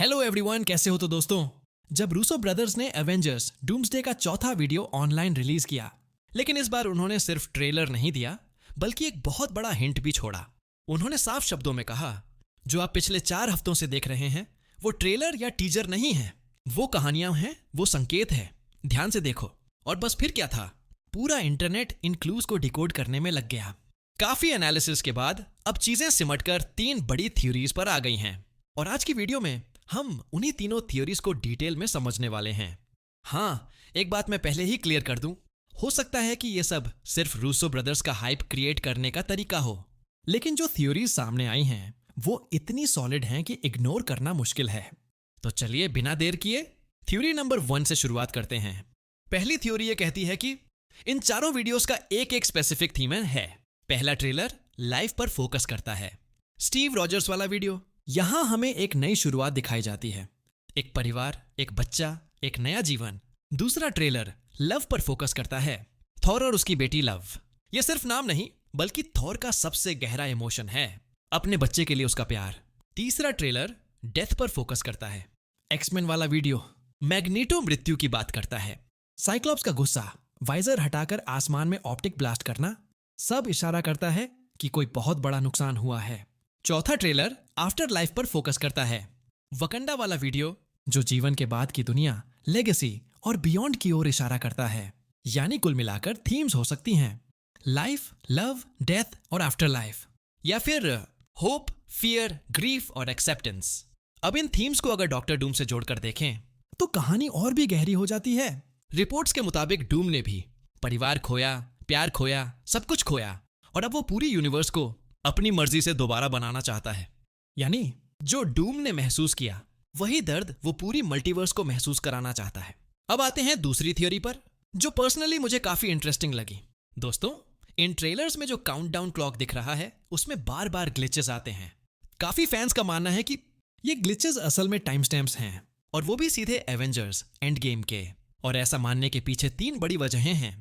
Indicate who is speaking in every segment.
Speaker 1: Hello everyone, कैसे हो? तो दोस्तों, जब रूसो ब्रदर्स ने एवेंजर्स डूम्सडे का चौथा वीडियो ऑनलाइन रिलीज किया, लेकिन इस बार उन्होंने सिर्फ ट्रेलर नहीं दिया बल्कि एक बहुत बड़ा हिंट भी छोड़ा। उन्होंने साफ शब्दों में कहा, जो आप पिछले 4 हफ्तों से देख रहे हैं वो ट्रेलर या टीजर नहीं है, वो कहानियां हैं, वो संकेत है, ध्यान से देखो। और बस फिर क्या था, पूरा इंटरनेट इन क्लूज को डिकोड करने में लग गया। काफी एनालिसिस के बाद अब चीजें सिमटकर 3 बड़ी थ्योरीज पर आ गई हैं, और आज की वीडियो में हम उन्हीं तीनों थ्योरीज को डिटेल में समझने वाले हैं। हाँ, एक बात मैं पहले ही क्लियर कर दूं, हो सकता है कि ये सब सिर्फ रूसो ब्रदर्स का हाइप क्रिएट करने का तरीका हो, लेकिन जो थ्योरीज सामने आई हैं वो इतनी सॉलिड हैं कि इग्नोर करना मुश्किल है। तो चलिए बिना देर किए थ्योरी नंबर 1 से शुरुआत करते हैं। पहली थ्योरी ये कहती है कि इन चारों वीडियोस का एक एक स्पेसिफिक थीम है। पहला ट्रेलर लाइफ पर फोकस करता है। स्टीव रॉजर्स वाला वीडियो, यहां हमें एक नई शुरुआत दिखाई जाती है, एक परिवार, एक बच्चा, एक नया जीवन। दूसरा ट्रेलर लव पर फोकस करता है, थॉर और उसकी बेटी लव। यह सिर्फ नाम नहीं बल्कि थॉर का सबसे गहरा इमोशन है, अपने बच्चे के लिए उसका प्यार। तीसरा ट्रेलर डेथ पर फोकस करता है। एक्समैन वाला वीडियो मैग्नीटो मृत्यु की बात करता है, साइक्लॉप्स का गुस्सा, वाइजर हटाकर आसमान में ऑप्टिक ब्लास्ट करना, सब इशारा करता है कि कोई बहुत बड़ा नुकसान हुआ है। चौथा ट्रेलर आफ्टर लाइफ पर फोकस करता है, वकंडा वाला वीडियो जो जीवन के बाद की दुनिया, लेगेसी और बियॉन्ड की ओर इशारा करता है। यानी कुल मिलाकर थीम्स हो सकती हैं लाइफ, लव, डेथ और आफ्टर लाइफ, या फिर होप, फियर, ग्रीफ और एक्सेप्टेंस। अब इन थीम्स को अगर डॉक्टर डूम से जोड़कर देखें तो कहानी और भी गहरी हो जाती है। रिपोर्ट्स के मुताबिक डूम ने भी परिवार खोया, प्यार खोया, सब कुछ खोया, और अब वो पूरी यूनिवर्स को अपनी मर्जी से दोबारा बनाना चाहता है। यानी जो डूम ने महसूस किया वही दर्द वो पूरी मल्टीवर्स को महसूस कराना चाहता है। अब आते हैं दूसरी थ्योरी पर, जो पर्सनली मुझे काफी इंटरेस्टिंग लगी। दोस्तों, इन ट्रेलर्स में जो काउंटडाउन क्लॉक दिख रहा है उसमें बार बार ग्लिचेस आते हैं। काफी फैंस का मानना है कि ये ग्लिचेस असल में टाइम स्टैम्प्स हैं, और वो भी सीधे एवेंजर्स एंड गेम के। और ऐसा मानने के पीछे 3 बड़ी वजहें हैं।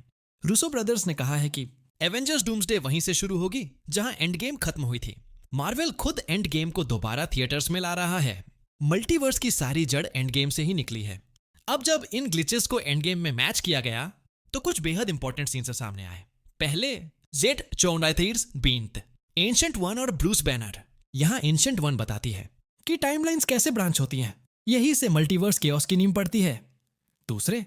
Speaker 1: रूसो ब्रदर्स ने कहा है कि एवेंजर्स डूम्सडे वहीं से शुरू होगी जहां एंड गेम खत्म हुई थी। मार्वल खुद एंड गेम को दोबारा थिएटर्स में ला रहा है। मल्टीवर्स की सारी जड़ एंड गेम से ही निकली है। अब जब इन ग्लिचेस को एंड गेम में मैच किया गया तो कुछ बेहद इंपॉर्टेंट सीन्स सामने आए। पहले जेट चौंडाइथीर्स बींत, एंशिएंट वन और ब्रूस बैनर। यहां एंशिएंट वन बताती है कि टाइमलाइंस कैसे ब्रांच होती हैं, यही से मल्टीवर्स केओस की नींव पड़ती है। दूसरे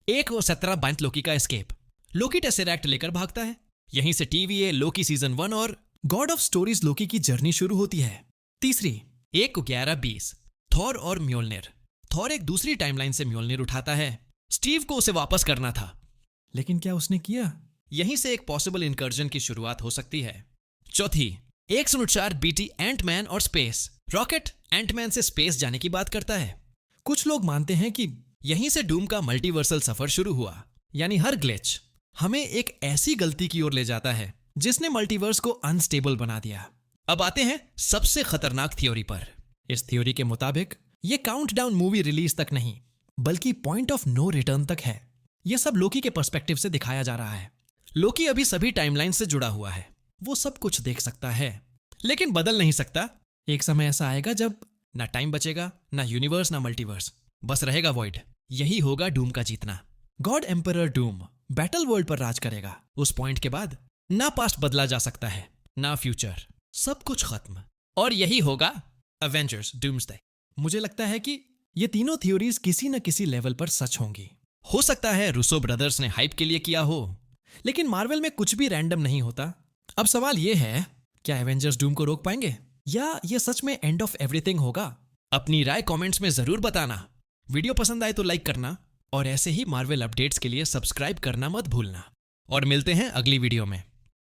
Speaker 1: 1 और 17 बांत लोकी का एस्केप, लोकी टेसेरैक्ट लेकर भागता है। यहीं से TVA लोकी सीजन 1 और गॉड ऑफ स्टोरीज लोकी की जर्नी शुरू होती है। तीसरी 1-11-20 थॉर और म्योल्निर। थॉर एक दूसरी टाइमलाइन से म्योल्निर उठाता है। स्टीव को उसे वापस करना था, लेकिन क्या उसने किया? यहीं से एक पॉसिबल इनकर्जन की शुरुआत हो सकती है। चौथी 104BT एंटमैन और स्पेस। रॉकेट एंटमैन से स्पेस जाने की बात करता है। कुछ लोग मानते हैं कि यहीं से डूम का मल्टीवर्सल सफर शुरू हुआ, यानी हर ग्लिच हमें एक ऐसी गलती की ओर ले जाता है जिसने मल्टीवर्स को अनस्टेबल बना दिया। अब आते हैं सबसे खतरनाक थ्योरी पर। इस थ्योरी के मुताबिक ये काउंटडाउन मूवी रिलीज तक नहीं बल्कि पॉइंट ऑफ नो रिटर्न तक है। यह सब लोकी के पर्सपेक्टिव से दिखाया जा रहा है। लोकी अभी सभी टाइमलाइन से जुड़ा हुआ है, वो सब कुछ देख सकता है लेकिन बदल नहीं सकता। एक समय ऐसा आएगा जब ना टाइम बचेगा, ना यूनिवर्स, ना मल्टीवर्स, बस रहेगा वॉइड। यही होगा डूम का जीतना। God emperor Doom battle world पर राज करेगा। उस पॉइंट के बाद ना पास्ट बदला जा सकता है, ना फ्यूचर, सब कुछ खत्म। और यही होगा एवेंजर्स डूम्सडे। मुझे लगता है कि ये तीनों थ्योरीज किसी न किसी लेवल पर सच होंगी। हो सकता है रूसो ब्रदर्स ने हाइप के लिए किया हो, लेकिन मार्वल में कुछ भी रैंडम नहीं होता। अब सवाल ये है, क्या एवेंजर्स डूम को रोक पाएंगे या ये सच में एंड ऑफ एवरीथिंग होगा? अपनी राय कमेंट्स में जरूर बताना। वीडियो पसंद आए तो लाइक करना, और ऐसे ही मार्वल अपडेट्स के लिए सब्सक्राइब करना मत भूलना। और मिलते हैं अगली वीडियो में।